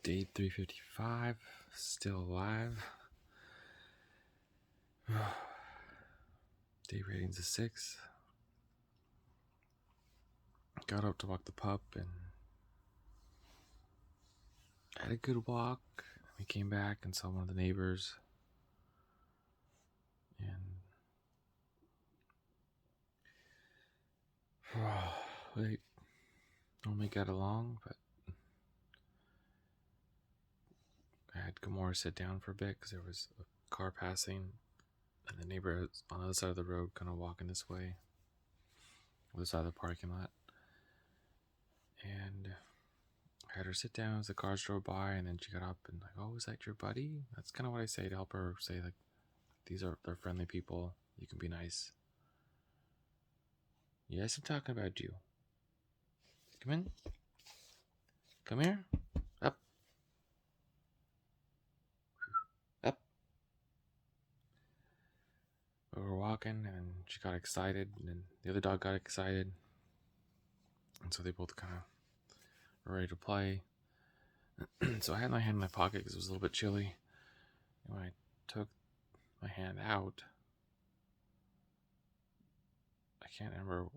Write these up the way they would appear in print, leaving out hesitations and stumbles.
Day 355, still alive. Day rating's a 6. Got up to walk the pup and had a good walk. We came back and saw one of the neighbors. And we normally got along, but I had Gamora sit down for a bit because there was a car passing, and the neighbor on the other side of the road kind of walking this way, on the side of the parking lot. And I had her sit down as the cars drove by, and then she got up and like, "Oh, is that your buddy?" That's kind of what I say to help her say, like, they're friendly people. You can be nice. Yes, I'm talking about you. Come in. Come here. Up. Up. We were walking, and she got excited, and then the other dog got excited. And so they both kind of were ready to play. So I had my hand in my pocket because it was a little bit chilly. And when I took my hand out, I can't remember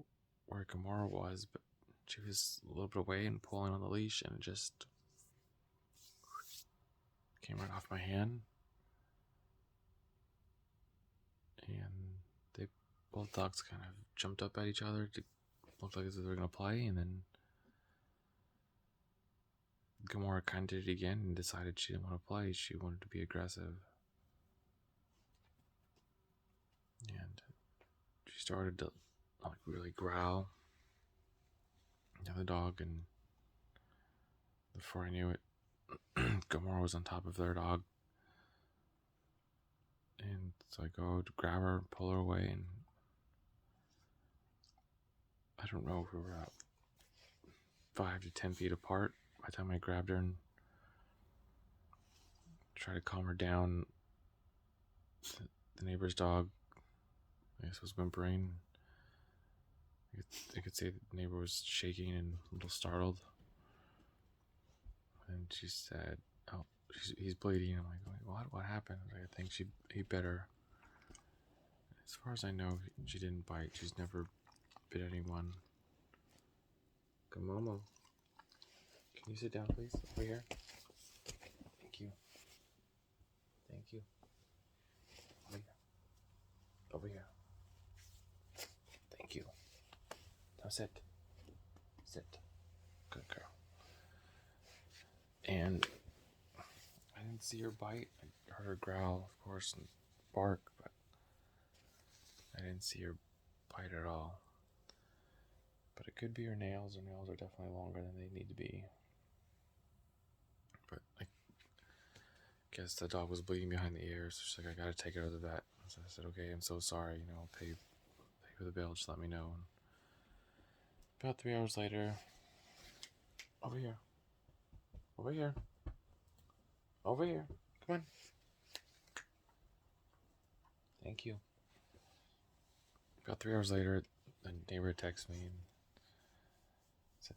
where Gamora was, but she was a little bit away and pulling on the leash, and it just came right off my hand. And they both dogs kind of jumped up at each other to look like as if they were going to play, and then Gamora kind of did it again and decided she didn't want to play. She wanted to be aggressive. And she started to like really growl. The other dog, and before I knew it, Gamora was on top of their dog. And so I go to grab her, pull her away, and I don't know if we were at 5 to 10 feet apart by the time I grabbed her and tried to calm her down. The neighbor's dog, I guess, was whimpering. I could say the neighbor was shaking and a little startled. And she said, "Oh, he's bleeding." I'm like, "What happened?" I think he bit her. As far as I know, she didn't bite. She's never bit anyone. Gamomo, can you sit down, please? Over here. Thank you. Thank you. Over here. Over here. Thank you. Now sit. Sit. Good girl. And I didn't see her bite. I heard her growl, of course, and bark, but I didn't see her bite at all. But it could be her nails. Her nails are definitely longer than they need to be. But I guess the dog was bleeding behind the ears, so she's like, "I gotta take her to the vet." So I said, "Okay, I'm so sorry. I'll pay for the bill. Just let me know." And about 3 hours later, over here, over here, over here. Come on. Thank you. About 3 hours later, the neighbor texted me and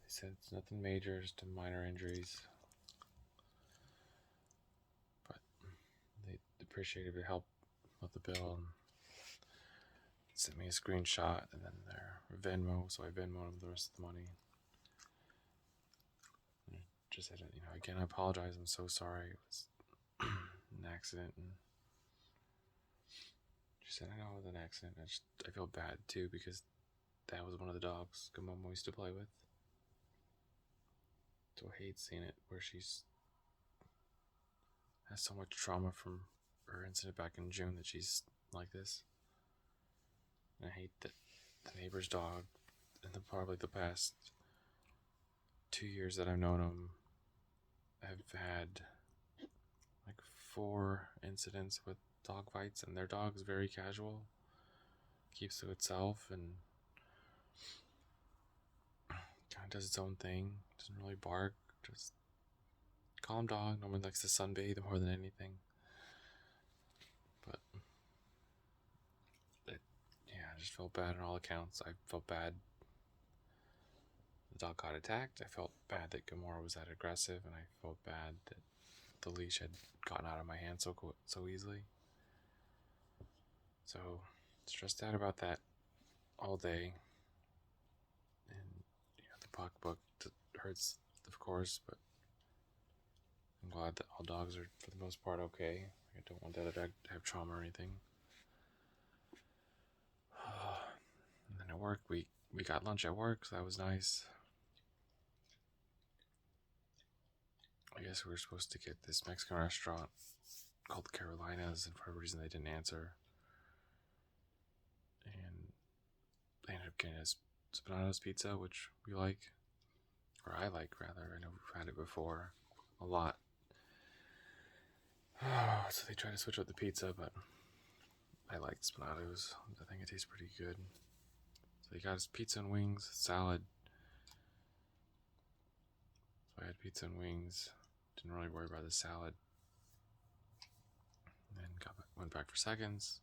said it's nothing major, just minor injuries. But they appreciated the help with the bill and sent me a screenshot and then their Venmo, so I Venmoed them the rest of the money. And just said, again, I apologize. I'm so sorry. It was an accident. And she said, "I know it was an accident." I feel bad too because that was one of the dogs Gamomo used to play with. So I hate seeing it where she's has so much trauma from her incident back in June that she's like this. And I hate that the neighbor's dog, in probably the past 2 years that I've known him, have had like 4 incidents with dog fights, and their dog is very casual, keeps to itself, and kind of does its own thing. Doesn't really bark, just calm dog. Normally likes to sunbathe more than anything. But I just felt bad on all accounts. I felt bad dog got attacked. I felt bad that Gamora was that aggressive, and I felt bad that the leash had gotten out of my hand so easily. So, stressed out about that all day. And the pocketbook hurts, of course, but I'm glad that all dogs are, for the most part, okay. I don't want that dog to have trauma or anything. And then at work, we got lunch at work, so that was nice. I guess we were supposed to get this Mexican restaurant called Carolinas, and for whatever reason they didn't answer. And they ended up getting us Spinatos pizza, which we like. Or I like, rather. I know we've had it before. A lot. So they tried to switch up the pizza, but I like Spinatos. I think it tastes pretty good. So they got us pizza and wings, salad. So I had pizza and wings. Didn't really worry about the salad. And then went back for seconds.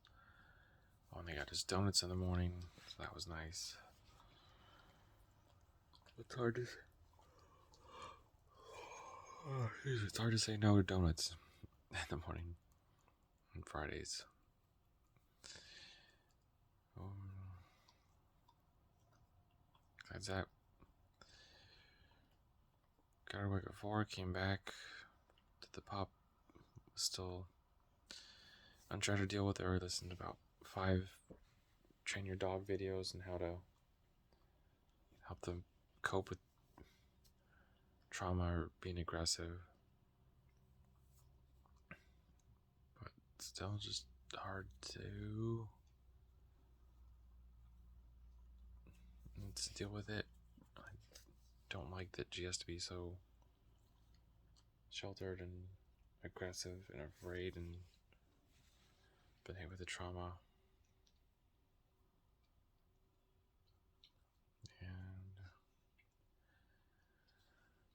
Oh, and they got us donuts in the morning, so that was nice. It's hard to say no to donuts in the morning on Fridays. Besides that, got to work at 4, came back, did the pop, was still unsure how to deal with it, or listened to about 5 train your dog videos and how to help them cope with trauma or being aggressive. But still just hard to deal with it. I don't like that she has to be so sheltered and aggressive and afraid and been hit with the trauma. And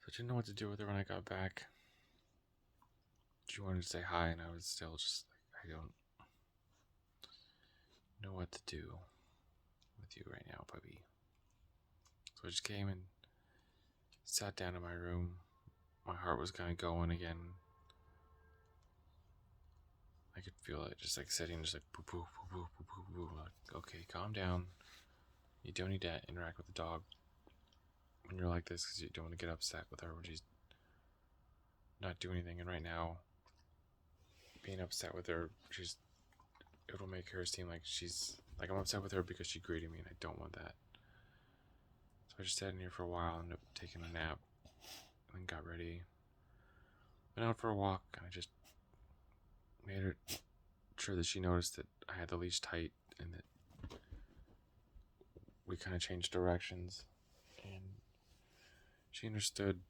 so I didn't know what to do with her when I got back. She wanted to say hi, and I was still just like, I don't know what to do with you right now, puppy. So I just came and sat down in my room. My heart was kind of going again. I could feel it just like sitting, just like boo boo boo boo boo boo boo. Like, okay, calm down. You don't need to interact with the dog when you're like this, because you don't want to get upset with her when she's not doing anything. And right now, being upset with her, it'll make her seem like I'm upset with her because she greeted me, and I don't want that. So I just sat in here for a while, ended up taking a nap, and then got ready. Went out for a walk, and I just made her sure that she noticed that I had the leash tight and that we kind of changed directions, and she understood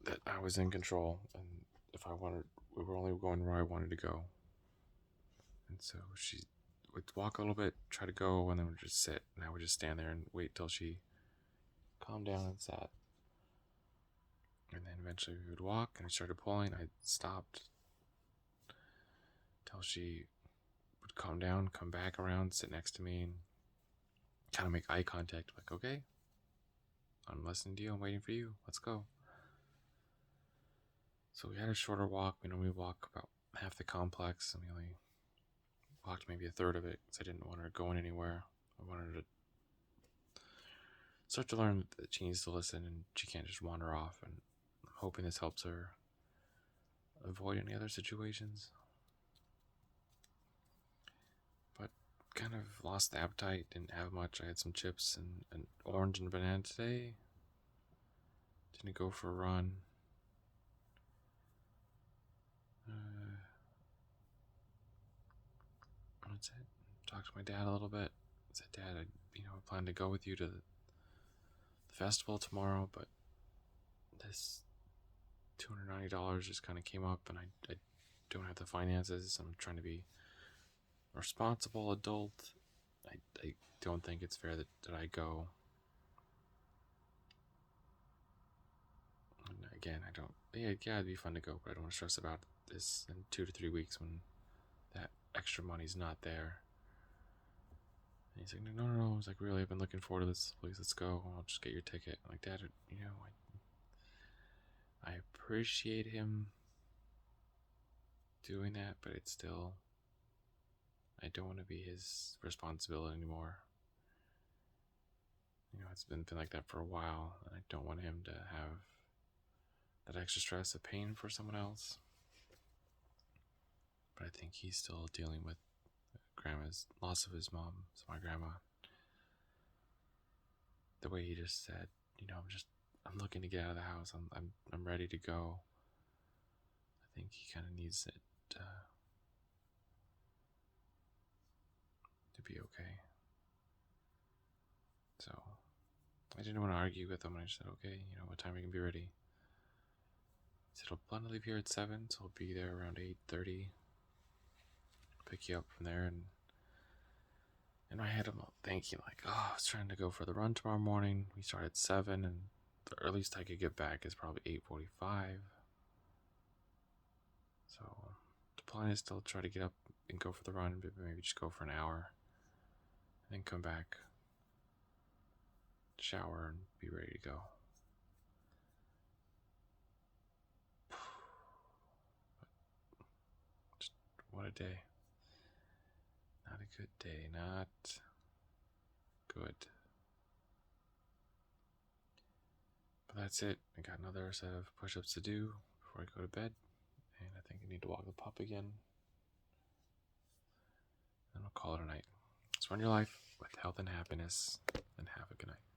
that I was in control, and if I wanted, we were only going where I wanted to go. And so she would walk a little bit, try to go, and then would just sit, and I would just stand there and wait till she calmed down and sat. And then eventually we would walk, and I started pulling. I stopped till she would calm down, come back around, sit next to me, and kind of make eye contact. Like, okay, I'm listening to you. I'm waiting for you. Let's go. So we had a shorter walk. We normally walk about half the complex, and we only walked maybe a third of it because I didn't want her going anywhere. I wanted her to start to learn that she needs to listen and she can't just wander off, and I'm hoping this helps her avoid any other situations. But kind of lost the appetite, didn't have much. I had some chips and an orange and banana today. Didn't go for a run. That's it. Talked to my dad a little bit. Said, Dad, I plan to go with you to the festival tomorrow, but this $290 just kind of came up, and I don't have the finances. I'm trying to be a responsible adult. I don't think it's fair that I go. And again, I don't. Yeah, it'd be fun to go, but I don't want to stress about this in 2 to 3 weeks when that extra money's not there. And he's like, no, no, no. I was like, really, I've been looking forward to this. Please, let's go. I'll just get your ticket. I'm like, Dad, you know, I appreciate him doing that, but it's still, I don't want to be his responsibility anymore. You know, it's been like that for a while, and I don't want him to have that extra stress of pain for someone else. But I think he's still dealing with grandma's loss of his mom, so my grandma. The way he just said, you know, I'm looking to get out of the house. I'm ready to go. I think he kind of needs it to be okay. So I didn't want to argue with him. I just said, okay, you know, what time are you gonna be ready? He said, I'll plan to leave here at 7, so I'll be there around 8:30. Pick you up from there. And in my head, I'm thinking like, oh, I was trying to go for the run tomorrow morning. We start at 7, and the earliest I could get back is probably 8:45. So the plan is still try to get up and go for the run, but maybe just go for an hour, and then come back, shower, and be ready to go. Just what a day. Not a good day. Not good. But that's it. I got another set of push-ups to do before I go to bed, and I think I need to walk the pup again. And I'll call it a night. So run your life with health and happiness, and have a good night.